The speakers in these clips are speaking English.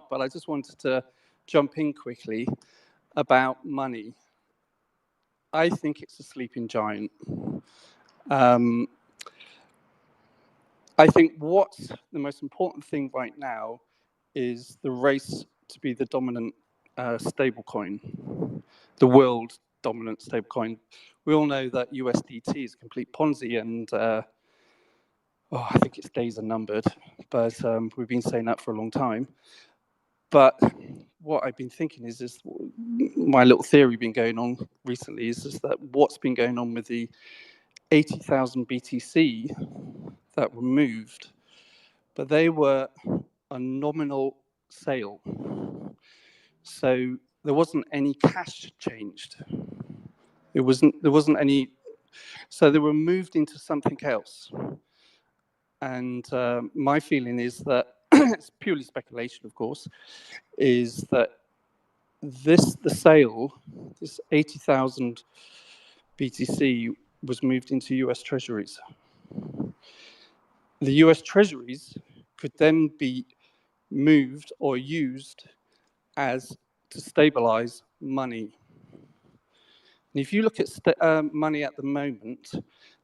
up, but I just wanted to jump in quickly about money. I think it's a sleeping giant. I think what's the most important thing right now is the race to be the dominant stablecoin, the world dominant stablecoin. We all know that USDT is a complete Ponzi, and I think its days are numbered, but we've been saying that for a long time. But what I've been thinking is my little theory been going on recently is that what's been going on with the 80,000 BTC that were moved, but they were a nominal sale. So there wasn't any cash changed. There wasn't any, so they were moved into something else. And my feeling is that, it's purely speculation, of course, is that the sale, this 80,000 BTC was moved into US Treasuries. The US Treasuries could then be moved or used to stabilize money. And if you look at money at the moment,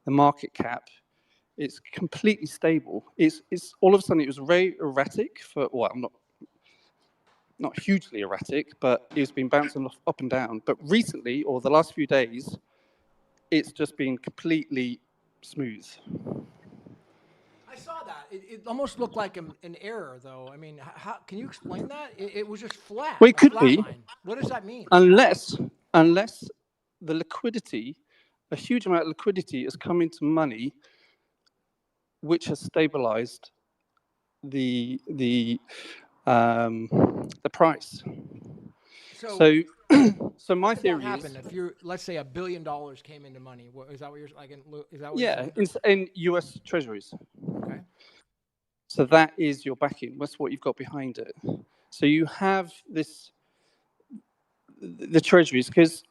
the market cap, it's completely stable. It's all of a sudden it was very erratic for, well, not hugely erratic, but it's been bouncing up and down. But recently, or the last few days, it's just been completely smooth. I saw that. It almost looked like an error, though. I mean, how can you explain that? It was just flat. Well, it could be. Line. What does that mean? Unless the liquidity, a huge amount of liquidity has come into money, which has stabilized the price. So my theory is, if you're, let's say, $1 billion came into money, is that what you're like? Is that what yeah, you're in US Treasuries. Okay. So that is your backing. That's what you've got behind it. So you have the Treasuries, because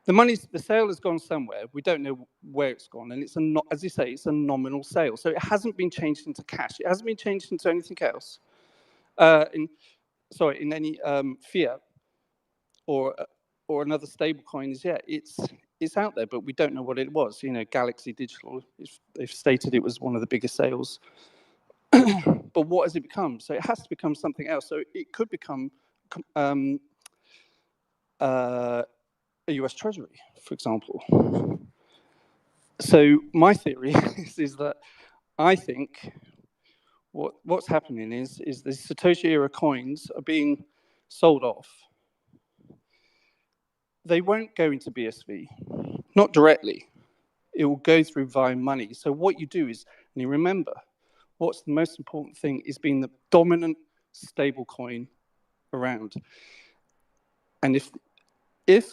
the sale has gone somewhere. We don't know where it's gone, and as you say, it's a nominal sale. So it hasn't been changed into cash. It hasn't been changed into anything else. In any fiat or another stable coin is yet. It's out there, but we don't know what it was. You know, Galaxy Digital, they've stated it was one of the biggest sales. But what has it become? So it has to become something else. So it could become a US Treasury, for example. So my theory is that I think what's happening is the Satoshi era coins are being sold off. They won't go into BSV, not directly. It will go through via money. So what you do is, and you remember, what's the most important thing is being the dominant stable coin around. And if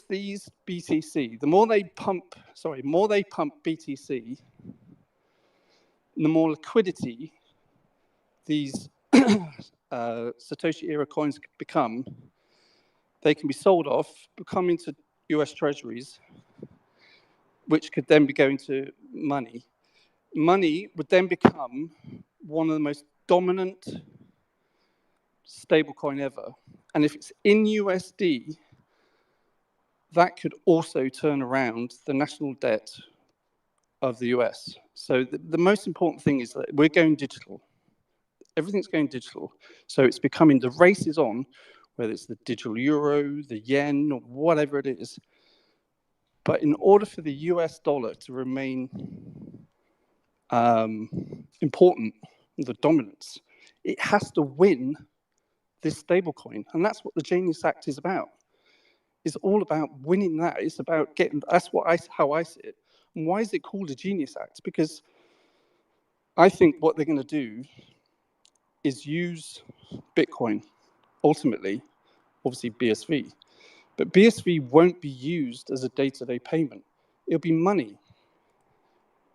these BTC, the more they pump BTC, the more liquidity these Satoshi era coins become, they can be sold off, become into US Treasuries, which could then be going to money. Money would then become one of the most dominant stablecoin ever. And if it's in USD, that could also turn around the national debt of the US. So the most important thing is that we're going digital. Everything's going digital. So it's becoming, the race is on, whether it's the digital euro, the yen, or whatever it is. But in order for the US dollar to remain important, the dominance, it has to win this stablecoin. And that's what the Genius Act is about. It's all about winning that. It's about getting, that's how I see it. And why is it called a Genius Act? Because I think what they're going to do is use Bitcoin, ultimately, obviously BSV. But BSV won't be used as a day-to-day payment. It'll be money.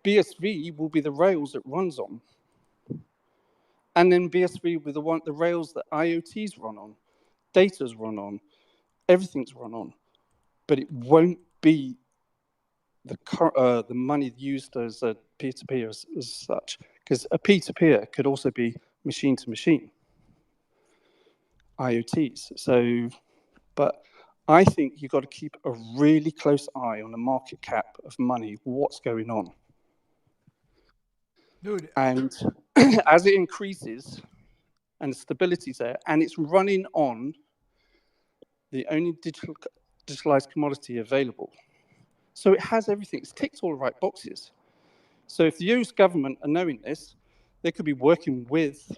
BSV will be the rails it runs on. And then BSV will be the rails that IoTs run on, data's run on, everything's run on. But it won't be the money used as a peer-to-peer as such. Because a peer-to-peer could also be machine to machine. IoTs. So, but I think you've got to keep a really close eye on the market cap of money, what's going on. Dude. And as it increases and the stability's there, and it's running on the only digitalized commodity available. So it has everything. It's ticked all the right boxes. So if the US government are knowing this, they could be working with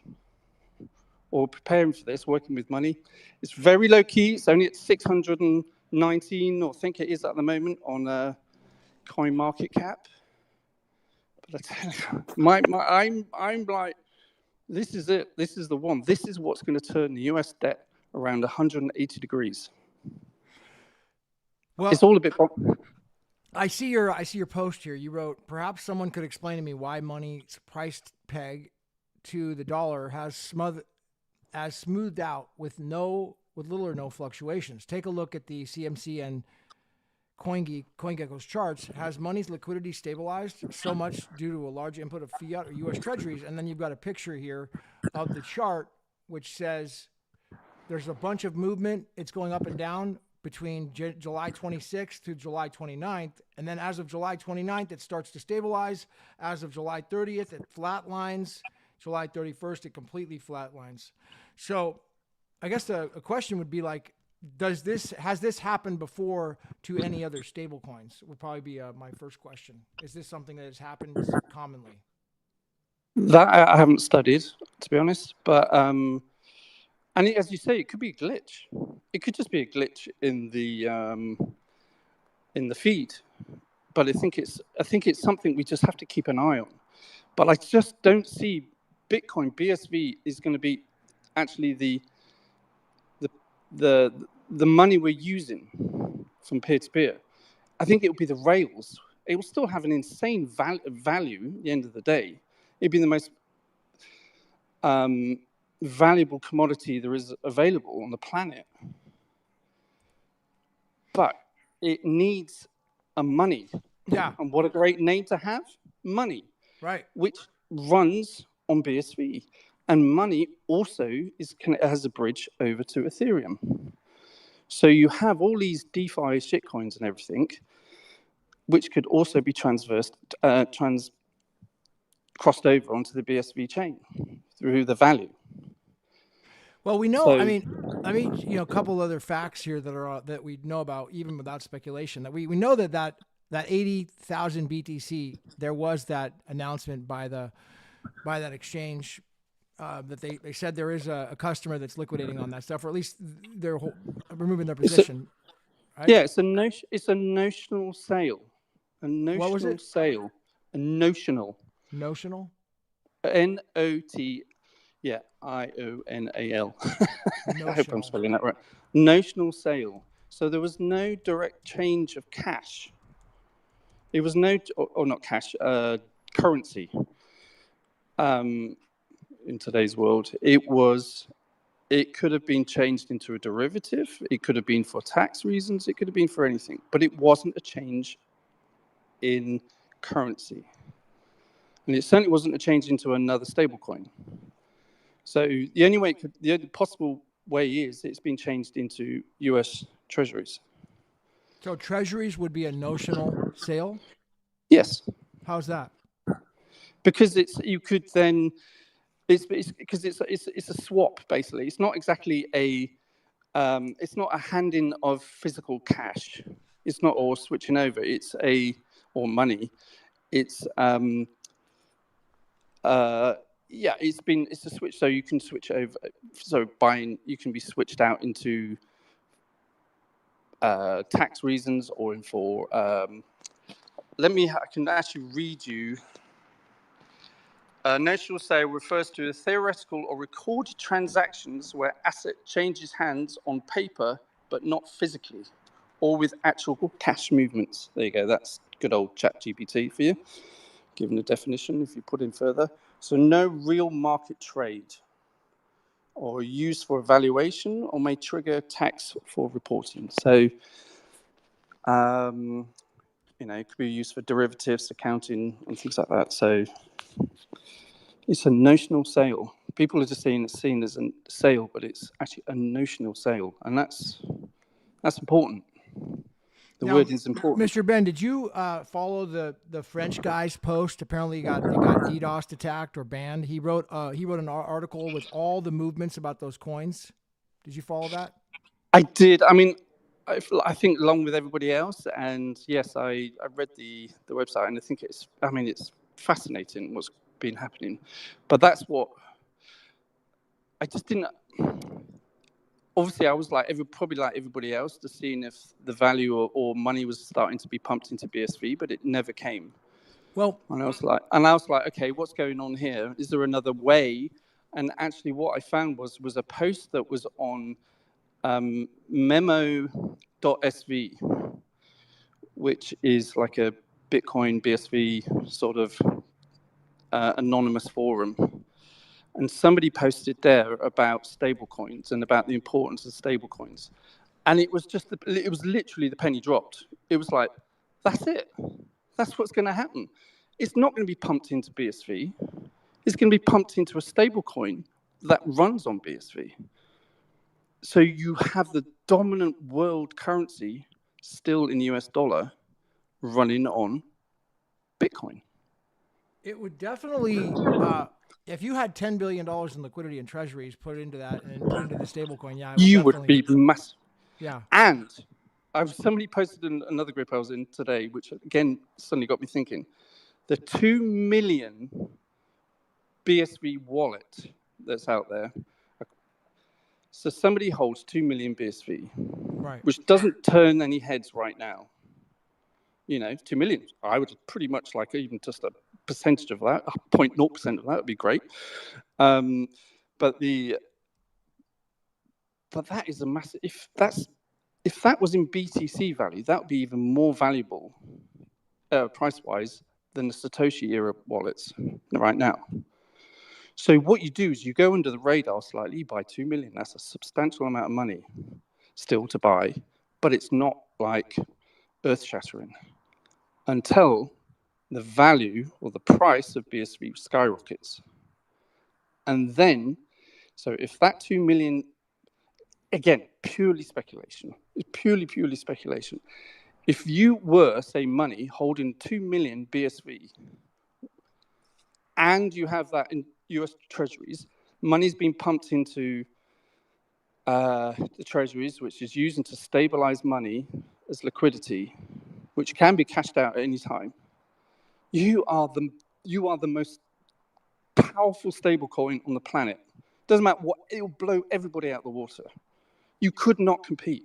or preparing for this, working with money. It's very low key. It's only at 619, or I think it is at the moment, on coin market cap. But I'm like, this is it. This is the one. This is what's going to turn the US debt around 180 degrees. Well, it's all a bit. I see your post here. You wrote, perhaps someone could explain to me why money's price peg to the dollar has smoothed out with little or no fluctuations. Take a look at the CMC and CoinGecko's charts. Has money's liquidity stabilized so much due to a large input of fiat or US Treasuries? And then you've got a picture here of the chart which says there's a bunch of movement. It's going up and down between July 26th to July 29th. And then as of July 29th, it starts to stabilize. As of July 30th, it flatlines. July 31st, it completely flatlines. So I guess a question would be like, has this happened before to any other stable coins? Would probably be my first question. Is this something that has happened commonly? That I haven't studied, to be honest. But and as you say, it could be a glitch. It could just be a glitch in the feed. But I think it's something we just have to keep an eye on. But I just don't see Bitcoin BSV is going to be actually the money we're using from peer to peer. I think it will be the rails. It will still have an insane value at the end of the day. It'd be the most valuable commodity there is available on the planet. But it needs a money. Yeah. And what a great name to have, money. Right. Which runs on BSV. And money also has a bridge over to Ethereum. So you have all these DeFi shitcoins and everything, which could also be crossed over onto the BSV chain through the value. Well, we know. I mean, a couple other facts here that we know about, even without speculation. That we know that 80,000 BTC, there was that announcement by that exchange that they said there is a customer that's liquidating on that stuff, or at least they're removing their position. Right? Yeah, it's a notional sale. A notional what was it? Sale. A notional. Notional? N-O-T, yeah, I-O-N-A-L. I hope I'm spelling that right. Notional sale. So there was no direct change of cash. It was not cash, currency. In today's world, it could have been changed into a derivative. It could have been for tax reasons. It could have been for anything, but it wasn't a change in currency. And it certainly wasn't a change into another stablecoin. So the only possible way is it's been changed into US Treasuries. So Treasuries would be a notional sale? Yes. How's that? Because it's a swap, basically. It's not exactly it's not a handing of physical cash. It's not all switching over. Or money. It's it's a switch. So you can switch over. So you can be switched out into tax reasons or for. I can actually read you. Notional sale refers to theoretical or recorded transactions where asset changes hands on paper, but not physically, or with actual cash movements. There you go. That's good old ChatGPT for you, given the definition if you put in further. So no real market trade, or used for evaluation, or may trigger tax for reporting. So, it could be used for derivatives, accounting, and things like that. So it's a notional sale. People are just seeing it's seen as a sale, but it's actually a notional sale, and that's important. The word is important. Mr. Ben, did you follow the French guy's post? Apparently, it got DDoSed attacked or banned. He wrote an article with all the movements about those coins. Did you follow that? I did. I mean, I think along with everybody else, and yes, I read the website, and I think it's fascinating what's been happening, but that's what I just didn't. Obviously, I was probably like everybody else, just seeing if the value or money was starting to be pumped into BSV, but it never came. Well, and I was like, okay, what's going on here? Is there another way? And actually, what I found was a post that was on memo.sv, which is like a Bitcoin BSV sort of anonymous forum. And somebody posted there about stablecoins and about the importance of stablecoins. And it was literally the penny dropped. It was like, that's it. That's what's going to happen. It's not going to be pumped into BSV. It's going to be pumped into a stablecoin that runs on BSV. So you have the dominant world currency still in US dollar running on Bitcoin. It would definitely, if you had $10 billion in liquidity in treasuries, put it into that and put it into the stablecoin, yeah, you would be massive. Yeah. And somebody posted in another group I was in today, which again suddenly got me thinking. The 2 million BSV wallet that's out there. So somebody holds 2 million BSV, right, which doesn't turn any heads right now. 2 million. I would pretty much like even just a percentage of that, 0.0% of that would be great. But that is a massive. If that was in BTC value, that would be even more valuable, price-wise, than the Satoshi era wallets right now. So what you do is you go under the radar slightly, you buy 2 million. That's a substantial amount of money still to buy, but it's not like earth-shattering until the value or the price of BSV skyrockets. And then, so if that 2 million, again, purely speculation, it's purely speculation. If you were, say, money holding 2 million BSV and you have that in US Treasuries, money's been pumped into the Treasuries, which is used to stabilize money as liquidity, which can be cashed out at any time. You are the most powerful stablecoin on the planet. Doesn't matter what, it will blow everybody out of the water. You could not compete.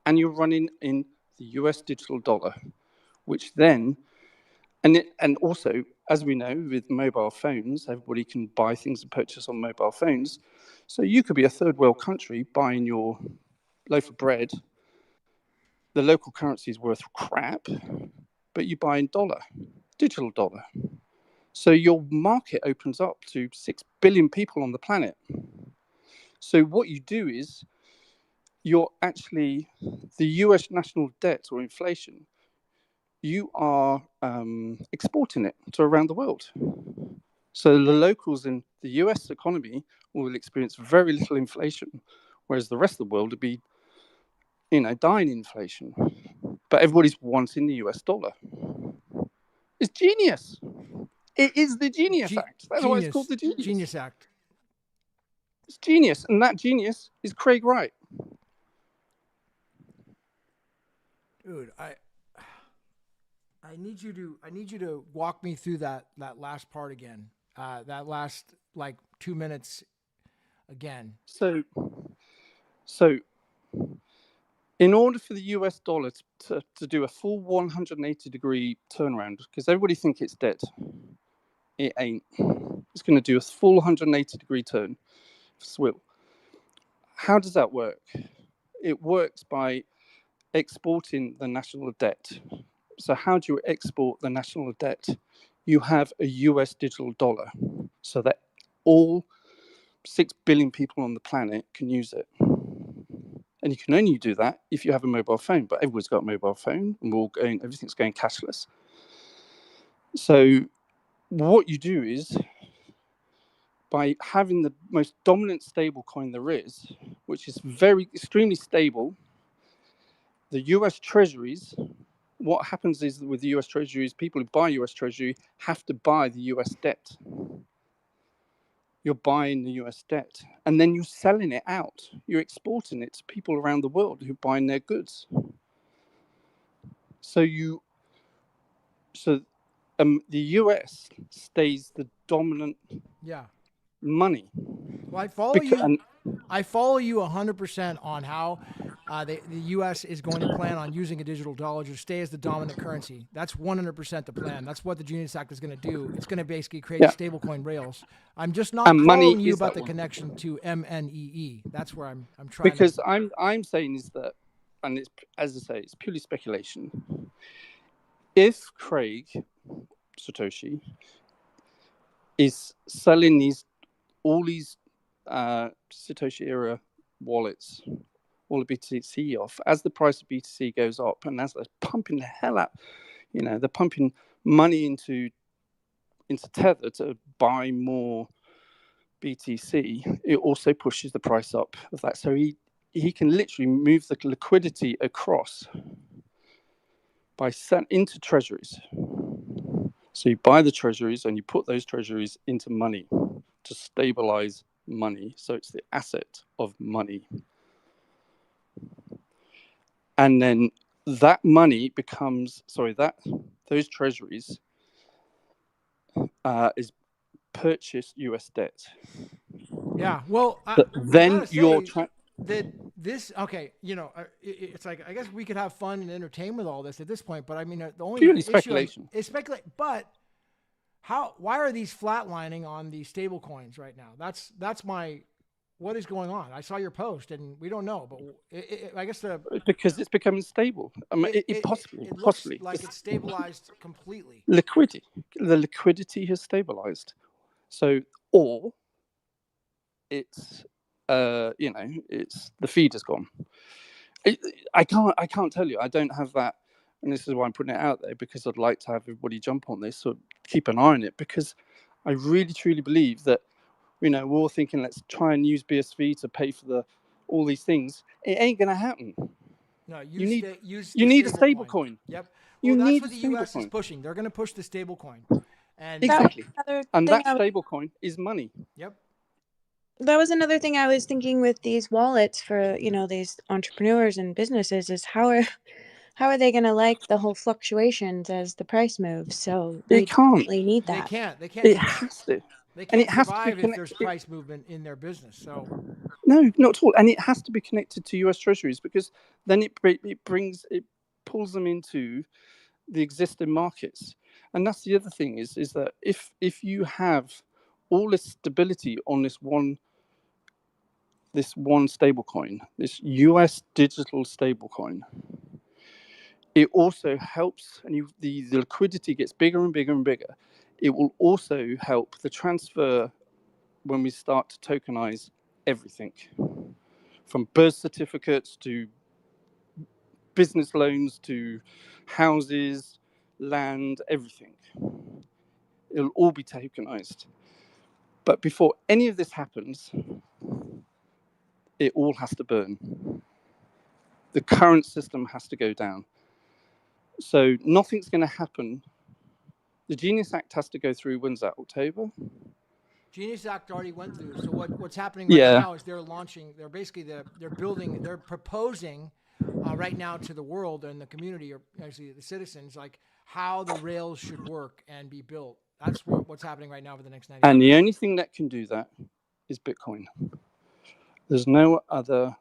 And you're running in the US digital dollar, which then, and also, as we know, with mobile phones, everybody can buy things and purchase on mobile phones. So you could be a third world country buying your loaf of bread. The local currency is worth crap, but you buy in dollar, digital dollar. So your market opens up to 6 billion people on the planet. So what you do is you're actually, the US national debt or inflation, you are exporting it to around the world. So the locals in the US economy will experience very little inflation, whereas the rest of the world would be, dying inflation. But everybody's wanting the US dollar. It's genius. It is the Genius Act. That's why it's called the Genius Act. It's genius, and that genius is Craig Wright. Dude, I need you to walk me through that last part again. That last 2 minutes again. So in order for the US dollar to do a full 180-degree turnaround, because everybody thinks it's dead, it ain't. It's going to do a full 180-degree turn, swivel. How does that work? It works by exporting the national debt. So how do you export the national debt? You have a US digital dollar so that all 6 billion people on the planet can use it. And you can only do that if you have a mobile phone, but everyone's got a mobile phone and everything's going cashless. So what you do is, by having the most dominant stable coin there is, which is very extremely stable, the US Treasuries, what happens is that with the US Treasuries, people who buy US Treasury have to buy the US debt. You're buying the US debt, and then you're selling it out. You're exporting it to people around the world who are buying their goods. So the US stays the dominant money. Well, I follow you. I follow you 100% on how the U.S. is going to plan on using a digital dollar to stay as the dominant currency. That's 100% the plan. That's what the Genius Act is going to do. It's going to basically create stablecoin rails. I'm just not following you about the connection to MNEE. That's where I'm trying. Because I'm saying is that, and it's, as I say, it's purely speculation. If Craig Satoshi is selling all these Satoshi era wallets, all the BTC off, as the price of BTC goes up, and as they're pumping the hell out, they're pumping money into Tether to buy more BTC, it also pushes the price up of that. So he can literally move the liquidity across by selling into treasuries. So you buy the treasuries and you put those treasuries into money to stabilize money. So it's the asset of money. And then that money becomes, those treasuries is purchased US debt. Yeah, well, then you're it's like, I guess we could have fun and entertain with all this at this point, but I mean, the only purely issue speculation. is speculate. But why are these flatlining on the stable coins right now? That's my, what is going on? I saw your post, and we don't know, but I guess because it's becoming stable. I mean, it possibly like it's stabilized completely. The liquidity has stabilized. So, or it's it's the feed has gone. I can't tell you. I don't have that, and this is why I'm putting it out there, because I'd like to have everybody jump on this or keep an eye on it, because I really truly believe that we're all thinking, let's try and use BSV to pay for all these things. It ain't gonna happen. No, you need a stable coin. Yep. Well, that's what the U.S. is pushing. They're going to push the stable coin. And exactly. And that stable coin is money. Yep. That was another thing I was thinking with these wallets for, these entrepreneurs and businesses, is how are they going to like the whole fluctuations as the price moves? So they can't. Need that. They can't. It has to. They can't survive if there's price movement in their business. So no, not at all. And it has to be connected to US Treasuries, because then it pulls them into the existing markets. And that's the other thing is that if you have all this stability on this one stablecoin, this US digital stablecoin, it also helps, and the liquidity gets bigger and bigger and bigger. It will also help the transfer when we start to tokenize everything, from birth certificates to business loans to houses, land, everything. It'll all be tokenized. But before any of this happens, it all has to burn. The current system has to go down. So nothing's going to happen. The Genius Act has to go through. When's that? October? Genius Act already went through. So what's happening right now is they're proposing right now to the world and the community, or actually the citizens, like how the rails should work and be built. That's what's happening right now for the next 90 days. And the only thing that can do that is Bitcoin. There's no other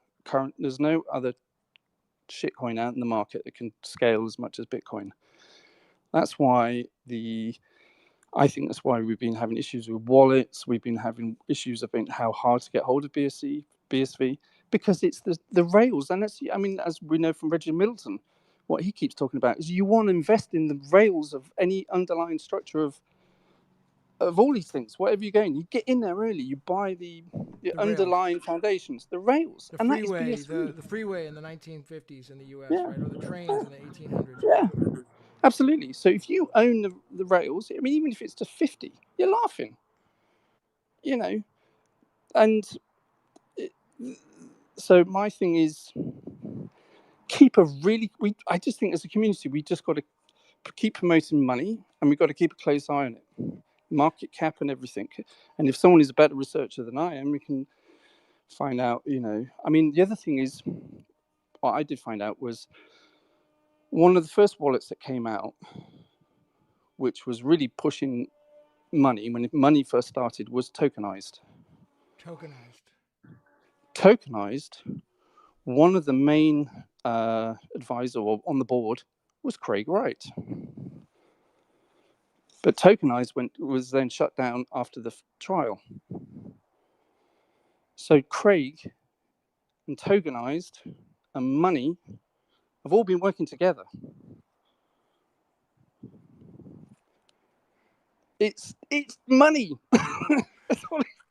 shitcoin out in the market that can scale as much as Bitcoin. That's why I think that's why we've been having issues with wallets. We've been having issues about how hard to get hold of BSV, because it's the rails. And that's, I mean, as we know from Reggie Middleton, what he keeps talking about is you want to invest in the rails of any underlying structure of all these things. Whatever you're going, you get in there early. You buy the underlying foundations, the rails, the freeway, the freeway in the 1950s in the U.S., right, or the trains in the 1800s. Yeah, absolutely. So if you own the rails, I mean, even if it's to 50, you're laughing. And so my thing is I just think as a community, we just got to keep promoting money, and we've got to keep a close eye on it, market cap and everything. And if someone is a better researcher than I am, we can find out, I mean, the other thing is, what I did find out was one of the first wallets that came out, which was really pushing money when money first started, was tokenized. Tokenized. One of the main advisor on the board was Craig Wright. But tokenized was then shut down after the trial. So Craig and tokenized and money have all been working together. It's money.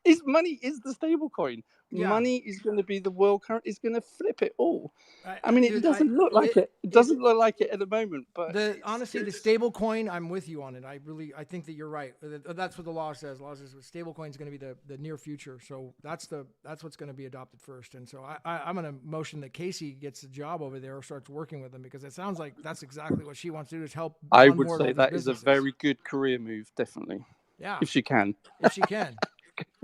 It's money is the stablecoin. Yeah. Money is going to be the world currency. It's going to flip it all. I mean, it doesn't look like it. It doesn't look like it at the moment. But honestly, the stablecoin, I'm with you on it. I think that you're right. That's what the law says. The law says stablecoin is going to be the near future. So that's what's going to be adopted first. And so I'm going to motion that Casey gets a job over there or starts working with them, because it sounds like that's exactly what she wants to do, is help. I would say that is a very good career move, definitely. Yeah, if she can.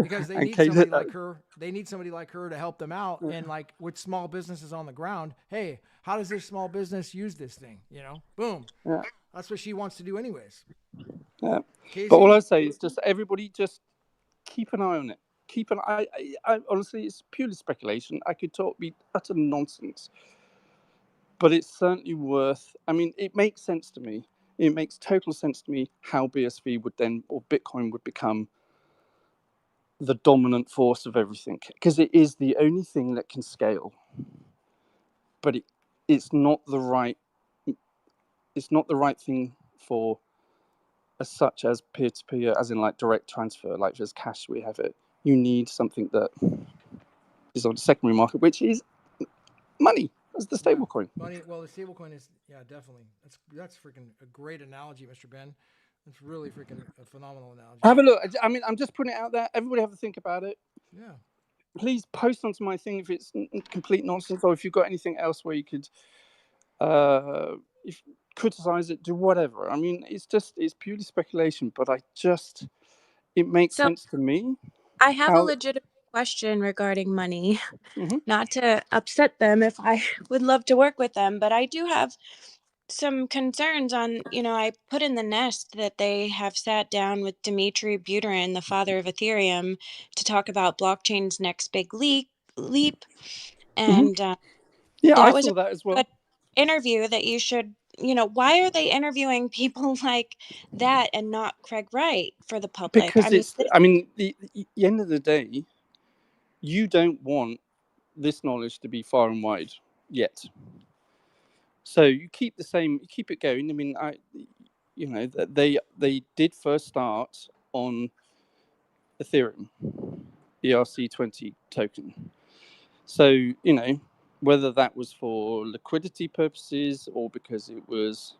Because they need somebody like her. They need somebody like her to help them out. And like with small businesses on the ground, hey, how does this small business use this thing? Boom. Yeah. That's what she wants to do anyways. Yeah. Casey? But all I say is just everybody just keep an eye on it. Keep an eye. I honestly, it's purely speculation. I could be utter nonsense. But it's certainly worth, I mean, it makes sense to me. It makes total sense to me how BSV would then, or Bitcoin would become the dominant force of everything, because it is the only thing that can scale. But it's not the right thing for such as peer-to-peer, as in like direct transfer, like there's cash, we have it. You need something that is on the secondary market, which is money. That's the stablecoin. Money. Well, the stablecoin is, definitely. That's freaking a great analogy, Mr. Ben. That's really freaking a phenomenal analogy. Have a look. I mean, I'm just putting it out there. Everybody have a think about it. Yeah. Please post onto my thing if it's complete nonsense, or if you've got anything else where you could criticize it, do whatever. I mean, it's purely speculation, but it makes sense to me. I have a legitimate question regarding money. Mm-hmm. Not to upset them, if I would love to work with them, but I do have some concerns on, I put in the nest that they have sat down with Dmitry Buterin, the father of Ethereum, to talk about blockchain's next big leap. And yeah, I saw that as well. Good interview that you should, why are they interviewing people like that and not Craig Wright for the public? Because the end of the day, you don't want this knowledge to be far and wide yet. So you keep it going. I mean, they did first start on Ethereum, ERC20 token. So, whether that was for liquidity purposes or because it was,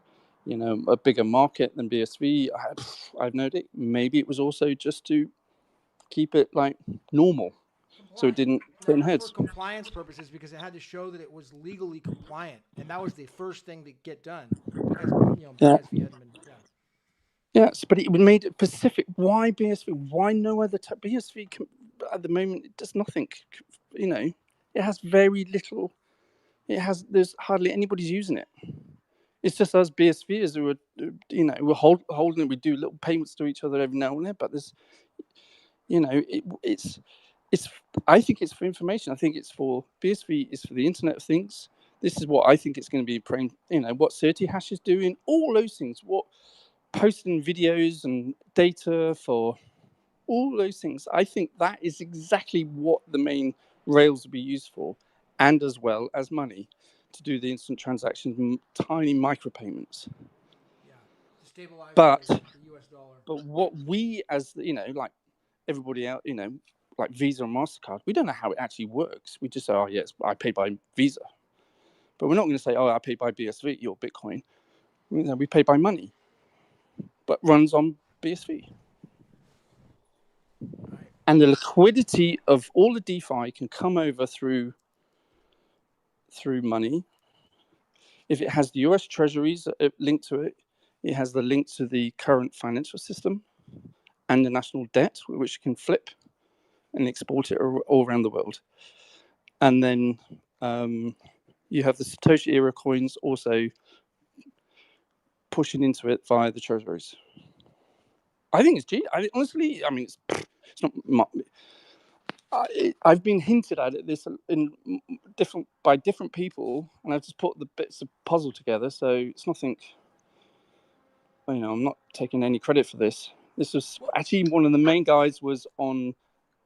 a bigger market than BSV, I've no idea. Maybe it was also just to keep it like normal. So it didn't turn heads. For compliance purposes, because it had to show that it was legally compliant, and that was the first thing to get done, because BSV hadn't been. Yes, but it made it specific. Why BSV? Why no other type? BSV at the moment it does nothing. It has very little. There's hardly anybody's using it. It's just us BSVers who are, we're holding it. We do little payments to each other every now and then, but there's, it's. I think it's for information. I think it's for BSV is for the Internet of Things. This is what I think it's going to be. What certi-hash is doing, all those things. What posting videos and data for all those things. I think that is exactly what the main rails will be used for, and as well as money to do the instant transactions, tiny micropayments. Yeah, to stabilize the US dollar. But what we, as like everybody out, like Visa and MasterCard, we don't know how it actually works. We just say, oh yes, I pay by Visa, but we're not going to say, oh, I pay by BSV or Bitcoin. We pay by money, but runs on BSV. And the liquidity of all the DeFi can come over through money. If it has the US Treasuries linked to it, it has the link to the current financial system and the national debt, which you can flip and export it all around the world. And then you have the Satoshi era coins also pushing into it via the treasuries. I think it's honestly, I mean, it's not. I've been hinted at it by different people, and I've just put the bits of puzzle together. So it's nothing. I'm not taking any credit for this. This was actually one of the main guys was on.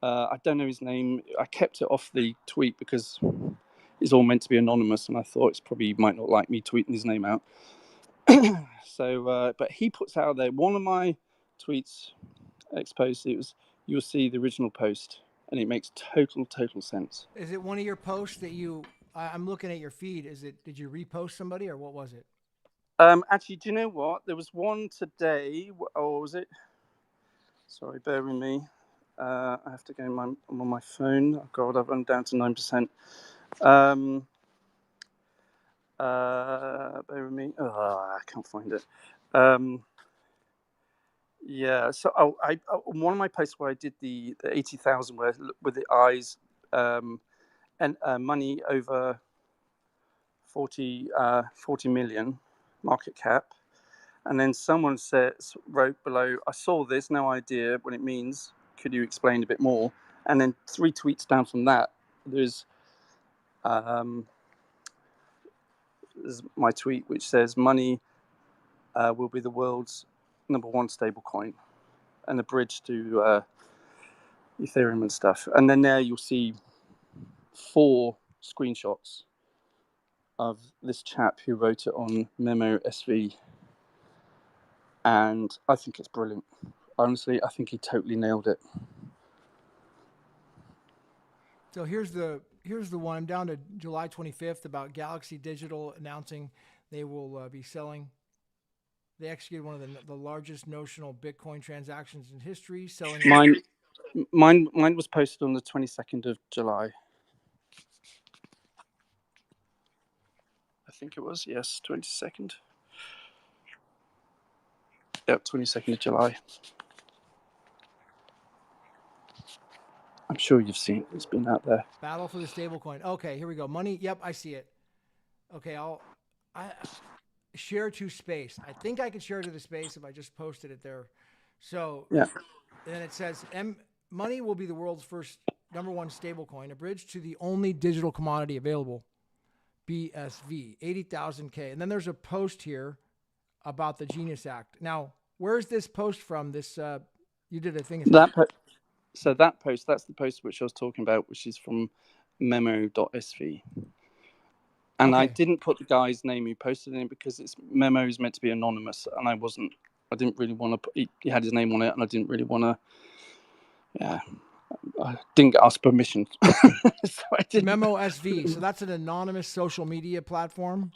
I don't know his name. I kept it off the tweet because it's all meant to be anonymous, and I thought it's probably might not like me tweeting his name out. So, but he puts out there one of my tweets exposed. You'll see the original post, and it makes total sense. Is it one of your posts that I'm looking at your feed. Did you repost somebody or what was it? Actually, do you know what? There was one today. Or was it? Sorry, bear with me. I have to go. I'm on my phone. Oh God, I'm down to 9%. Bear with me. I can't find it. Yeah. So, one of my posts where I did the 80,000 with the eyes, and money over 40 million market cap, and then someone wrote below, "I saw this, no idea what it means. Could you explain a bit more?" And then 3 tweets down from that, there's my tweet which says money will be the world's #1 stablecoin and a bridge to Ethereum and stuff. And then there you'll see 4 screenshots of this chap who wrote it on Memo SV, and I think it's brilliant. Honestly, I think he totally nailed it. So here's the one. I'm down to July 25th about Galaxy Digital announcing they will be selling. They executed one of the largest notional Bitcoin transactions in history, selling. Mine was posted on the 22nd of July. I think it was, yes, 22nd. Yep, 22nd of July. I'm sure you've seen it. It's been out there. Battle for the stablecoin. Okay, here we go. Money. Yep, I see it. Okay, I share to space. I think I could share to the space if I just posted it there. So yeah. Then it says money will be the world's first #1 stablecoin, a bridge to the only digital commodity available. BSV 80,000 K. And then there's a post here about the Genius Act. Now, where's this post from? This you did a thing. So that post, that's the post which I was talking about, which is from memo.sv. And okay. I didn't put the guy's name who posted it because Memo is meant to be anonymous, and I didn't really want to he had his name on it, and I didn't really want to, I didn't get asked permission. So I didn't. Memo SV, so that's an anonymous social media platform?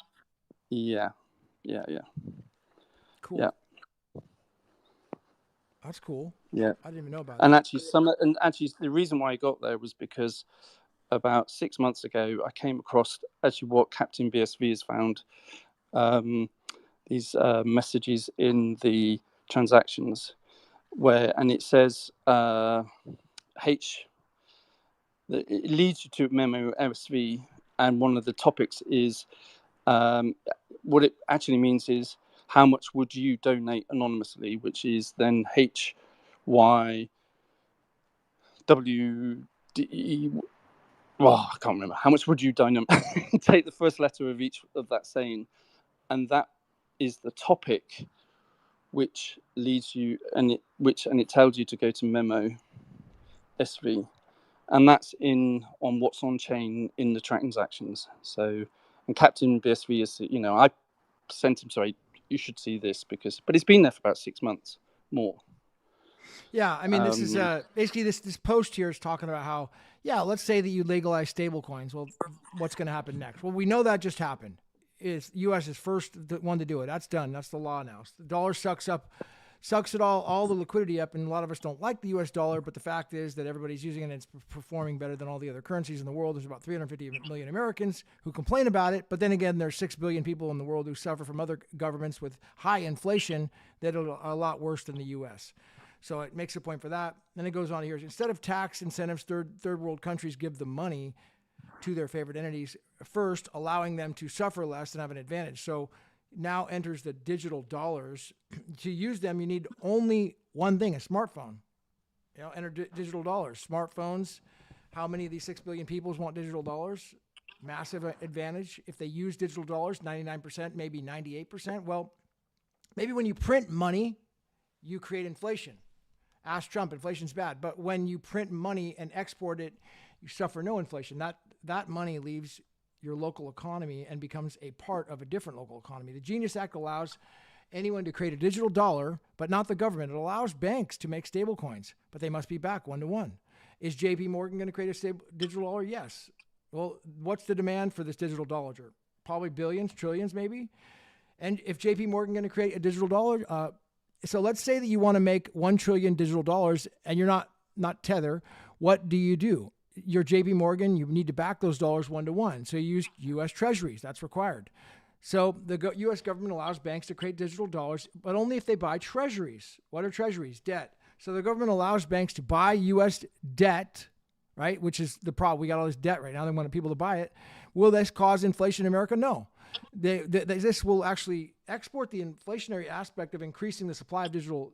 Yeah. Cool. Yeah. That's cool. Yeah. I didn't even know about and that. Actually, the reason why I got there was because about 6 months ago, I came across actually what Captain BSV has found, these messages in the transactions and it says it leads you to Memo SV, and one of the topics is what it actually means is how much would you donate anonymously, which is then HYWDE. I can't remember. How much would you take the first letter of each of that saying, and that is the topic which leads you, and it tells you to go to Memo SV, and that's on what's on chain in the transactions. So, and Captain BSV is, I sent him, sorry, you should see this but it's been there for about 6 months more. Yeah, I mean, this is basically this post here is talking about how, let's say that you legalize stablecoins. Well, what's going to happen next? Well, we know that just happened. U.S. is first one to do it. That's done. That's the law now. The dollar sucks up sucks it all the liquidity up, and a lot of us don't like the US dollar, but the fact is that everybody's using it and it's performing better than all the other currencies in the world. There's about 350 million Americans who complain about it, but then again, there's 6 billion people in the world who suffer from other governments with high inflation that are a lot worse than the US. So it makes a point for that. Then it goes on here. Instead of tax incentives, third world countries give the money to their favorite entities first, allowing them to suffer less and have an advantage. So now enters the digital dollars. To use them, you need only one thing, a smartphone. Enter digital dollars. Smartphones, how many of these 6 billion people want digital dollars? Massive advantage. If they use digital dollars, 99%, maybe 98%. Well, maybe when you print money, you create inflation. Ask Trump, inflation's bad. But when you print money and export it, you suffer no inflation. That money leaves your local economy and becomes a part of a different local economy. The Genius Act allows anyone to create a digital dollar, but not the government. It allows banks to make stablecoins, but they must be back 1-to-1. Is JP Morgan going to create a digital dollar? Yes. Well, what's the demand for this digital dollar? Probably billions, trillions maybe. And if JP Morgan going to create a digital dollar, so let's say that you want to make 1 trillion digital dollars and you're not Tether. What do? You're JP Morgan, you need to back those dollars 1-to-1. So you use US Treasuries. That's required. So the U.S. government allows banks to create digital dollars, but only if they buy treasuries. What are treasuries? Debt. So the government allows banks to buy U.S. debt, right? Which is the problem. We got all this debt right now. They want people to buy it. Will this cause inflation in America? No. This will actually export the inflationary aspect of increasing the supply of digital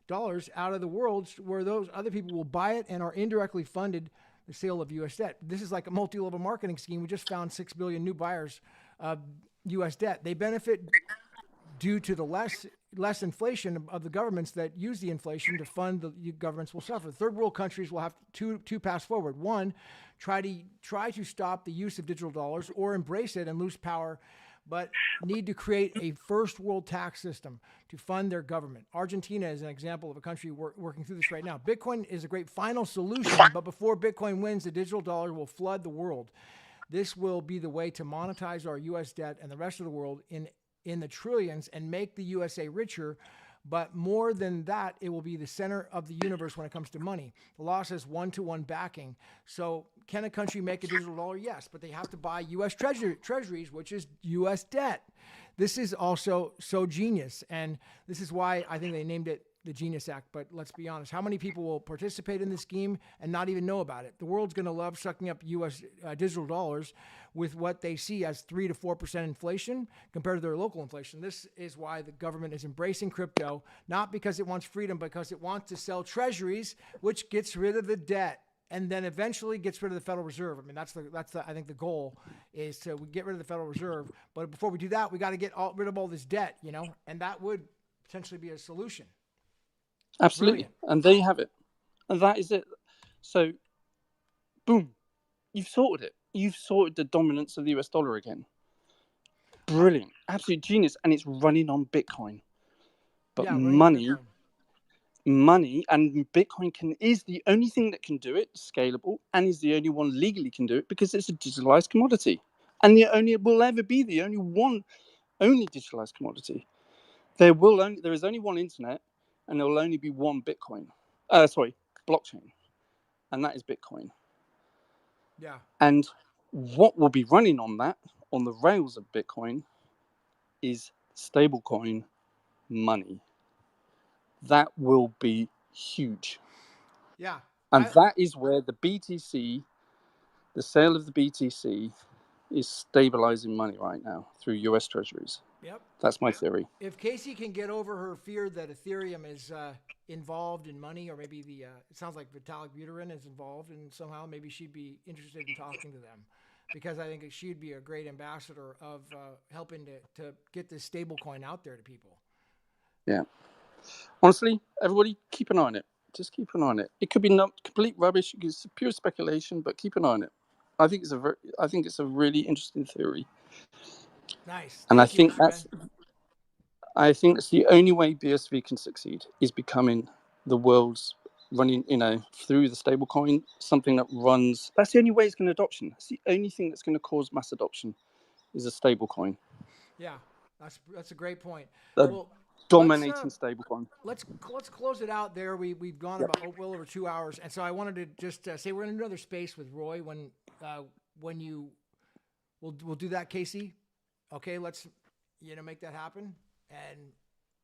dollars out of the world, where those other people will buy it and are indirectly funded the sale of U.S. debt. This is like a multi-level marketing scheme. We just found 6 billion new buyers of U.S. debt. They benefit due to the less inflation of the governments that use the inflation to fund the governments will suffer. Third world countries will have two paths forward. One, try to stop the use of digital dollars or embrace it and lose power, but need to create a first world tax system to fund their government. Argentina is an example of a country working through this right now. Bitcoin is a great final solution, but before Bitcoin wins, the digital dollar will flood the world. This will be the way to monetize our U.S. debt and the rest of the world in the trillions and make the USA richer. But more than that, it will be the center of the universe when it comes to money. The law says 1-to-1 backing. So can a country make a digital dollar? Yes, but they have to buy U.S. treasuries, which is U.S. debt. This is also so genius. And this is why I think they named it the Genius Act. But let's be honest, how many people will participate in this scheme and not even know about it? The world's going to love sucking up U.S. Digital dollars with what they see as 3 to 4% inflation compared to their local inflation. This is why the government is embracing crypto, not because it wants freedom, because it wants to sell treasuries, which gets rid of the debt and then eventually gets rid of the Federal Reserve. I mean, that's I think the goal is to get rid of the Federal Reserve. But before we do that, we got to get rid of all this debt, and that would potentially be a solution. Absolutely. Brilliant. And there you have it. And that is it. So, boom, you've sorted it. You've sorted the dominance of the US dollar again. Brilliant. Absolute genius. And it's running on Bitcoin. But yeah, money and Bitcoin is the only thing that can do it, scalable, and is the only one legally can do it because it's a digitalized commodity. And will ever be the only digitalized commodity. There is only one internet, and there will only be one blockchain, and that is Bitcoin. Yeah. And what will be running on the rails of Bitcoin, is stablecoin money. That will be huge. Yeah. And that is where the BTC, the sale of the BTC, is stabilizing money right now through US Treasuries. Yep. That's my theory. If Casey can get over her fear that Ethereum is involved in money, or maybe it sounds like Vitalik Buterin is involved, and somehow maybe she'd be interested in talking to them, because I think she'd be a great ambassador of helping to get this stable coin out there to people. Yeah. Honestly, everybody, keep an eye on it. Just keep an eye on it. It could be not complete rubbish. It's pure speculation, but keep an eye on it. I think it's a really interesting theory. Nice. And I think that's the only way BSV can succeed, is becoming the world's running, through the stablecoin, something that runs. That's the only way it's going to adoption. That's the only thing that's going to cause mass adoption, is a stablecoin. Yeah, that's a great point. The dominating stablecoin. Let's close it out there. We've gone about well over 2 hours, and so I wanted to just say we're in another space with Roy when we'll do that, Casey. Okay, let's make that happen. And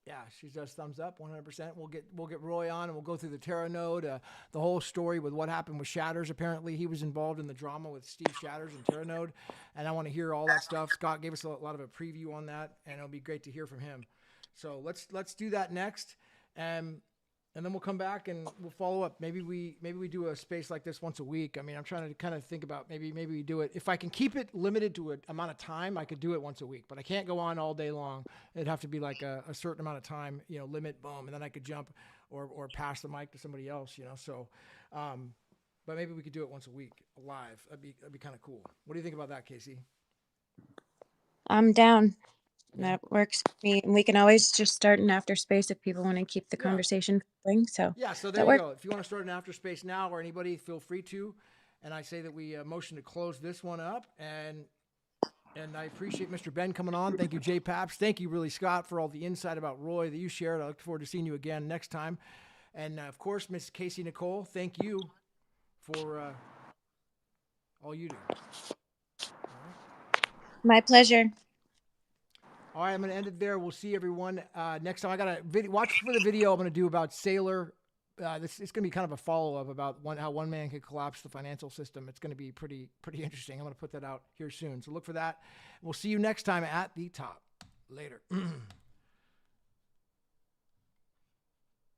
yeah, she does thumbs up 100%. We'll get Roy on and we'll go through the Terra node, the whole story with what happened with Shatters. Apparently, he was involved in the drama with Steve Shatters and Terra node, and I want to hear all that stuff. Scott gave us a lot of a preview on that, and it'll be great to hear from him. So let's do that next, and then we'll come back and we'll follow up. Maybe we do a space like this once a week. I mean, I'm trying to kind of think about maybe we do it. If I can keep it limited to an amount of time, I could do it once a week. But I can't go on all day long. It'd have to be like a certain amount of time, limit, boom, and then I could jump or pass the mic to somebody else, So, but maybe we could do it once a week live. That'd be kind of cool. What do you think about that, Casey? I'm down. That works for me. And we can always just start an after space if people want to keep the conversation going. So so there you go. If you want to start an after space now or anybody, feel free to. And I say that we motion to close this one up. And I appreciate Mr. Ben coming on. Thank you, Jay Paps. Thank you, really, Scott, for all the insight about Roy that you shared. I look forward to seeing you again next time. And of course, Miss Casey Nicole, thank you for all you do. All right. My pleasure. All right, I'm going to end it there. We'll see everyone next time. I got a watch for the video I'm going to do about Sailor. It's going to be kind of a follow-up about how one man could collapse the financial system. It's going to be pretty interesting. I'm going to put that out here soon. So look for that. We'll see you next time at the top. Later.